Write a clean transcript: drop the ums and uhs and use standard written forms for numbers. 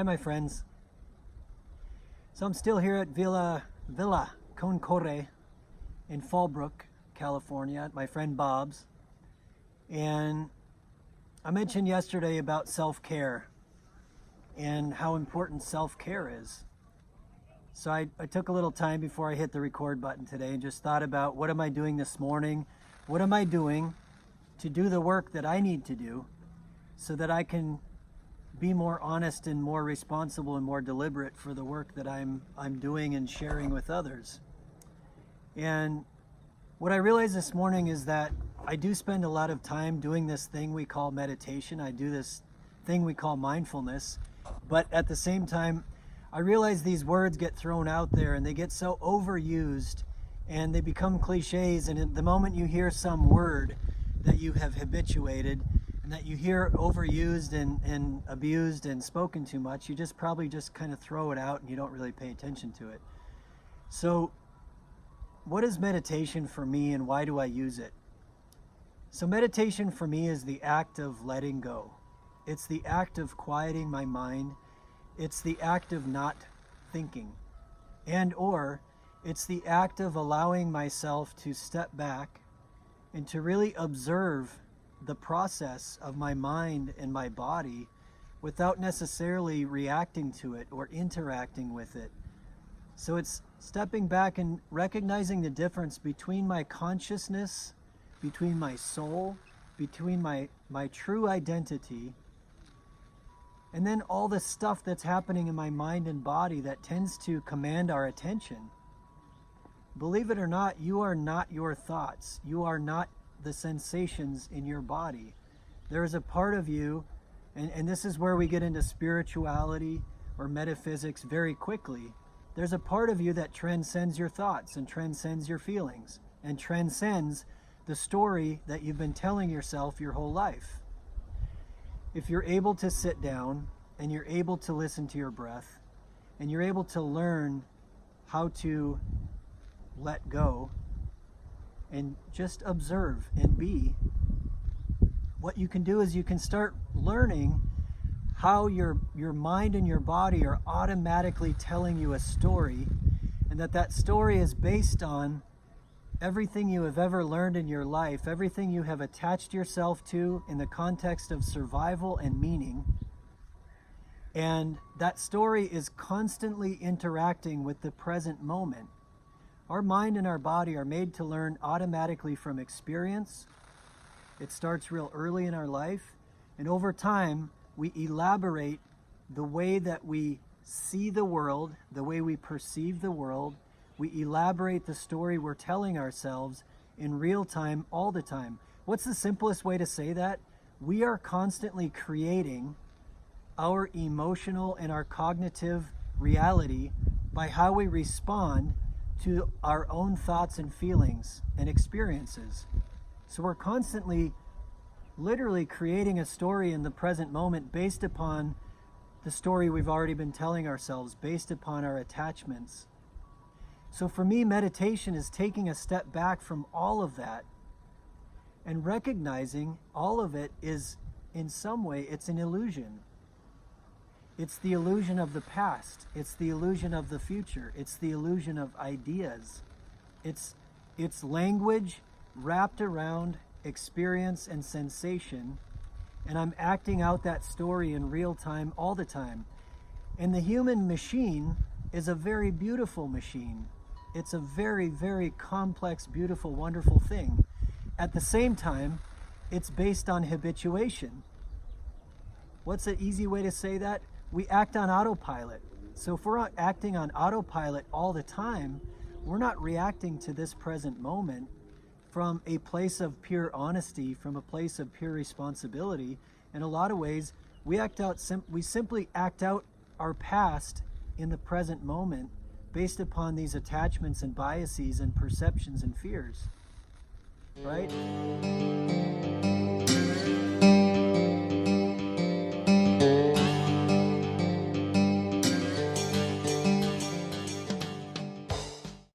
Hi, my friends. So I'm still here at Villa Concore in Fallbrook, California, at my friend Bob's. And I mentioned yesterday about self-care and how important self-care is. So I took a little time before I hit the record button today and just thought about, what am I doing this morning? What am I doing to do the work that I need to do so that I can be more honest and more responsible and more deliberate for the work that I'm doing and sharing with others. And what I realized this morning is that I do spend a lot of time doing this thing we call meditation. I do this thing we call mindfulness. But at the same time, I realize these words get thrown out there and they get so overused and they become cliches. And at the moment you hear some word that you have habituated and that you hear overused and abused and spoken too much, you probably kind of throw it out and you don't really pay attention to it. So what is meditation for me and why do I use it? So meditation for me is the act of letting go. It's the act of quieting my mind. It's the act of not thinking. Or it's the act of allowing myself to step back and to really observe the process of my mind and my body without necessarily reacting to it or interacting with it. So it's stepping back and recognizing the difference between my consciousness, between my soul, between my true identity, and then all the stuff that's happening in my mind and body that tends to command our attention. Believe it or not, you are not your thoughts. You are not the sensations in your body. There is a part of you, and this is where we get into spirituality or metaphysics very quickly. There's a part of you that transcends your thoughts and transcends your feelings and transcends the story that you've been telling yourself your whole life. If you're able to sit down and you're able to listen to your breath and you're able to learn how to let go and just observe and be, what you can do is you can start learning how your mind and your body are automatically telling you a story, and that story is based on everything you have ever learned in your life, everything you have attached yourself to in the context of survival and meaning. And that story is constantly interacting with the present moment. Our mind and our body are made to learn automatically from experience. It starts real early in our life, and over time, we elaborate the way that we see the world, the way we perceive the world. We elaborate the story we're telling ourselves in real time, all the time. What's the simplest way to say that? We are constantly creating our emotional and our cognitive reality by how we respond to our own thoughts and feelings and experiences. So we're constantly, literally creating a story in the present moment based upon the story we've already been telling ourselves, based upon our attachments. So for me, meditation is taking a step back from all of that and recognizing all of it is, in some way, it's an illusion. It's the illusion of the past. It's the illusion of the future. It's the illusion of ideas. It's language wrapped around experience and sensation, and I'm acting out that story in real time all the time. And the human machine is a very beautiful machine. It's a very, very complex, beautiful, wonderful thing. At the same time, it's based on habituation. What's an easy way to say that? We act on autopilot. So if we're acting on autopilot all the time, we're not reacting to this present moment from a place of pure honesty, from a place of pure responsibility. In a lot of ways, we simply act out our past in the present moment based upon these attachments and biases and perceptions and fears, right?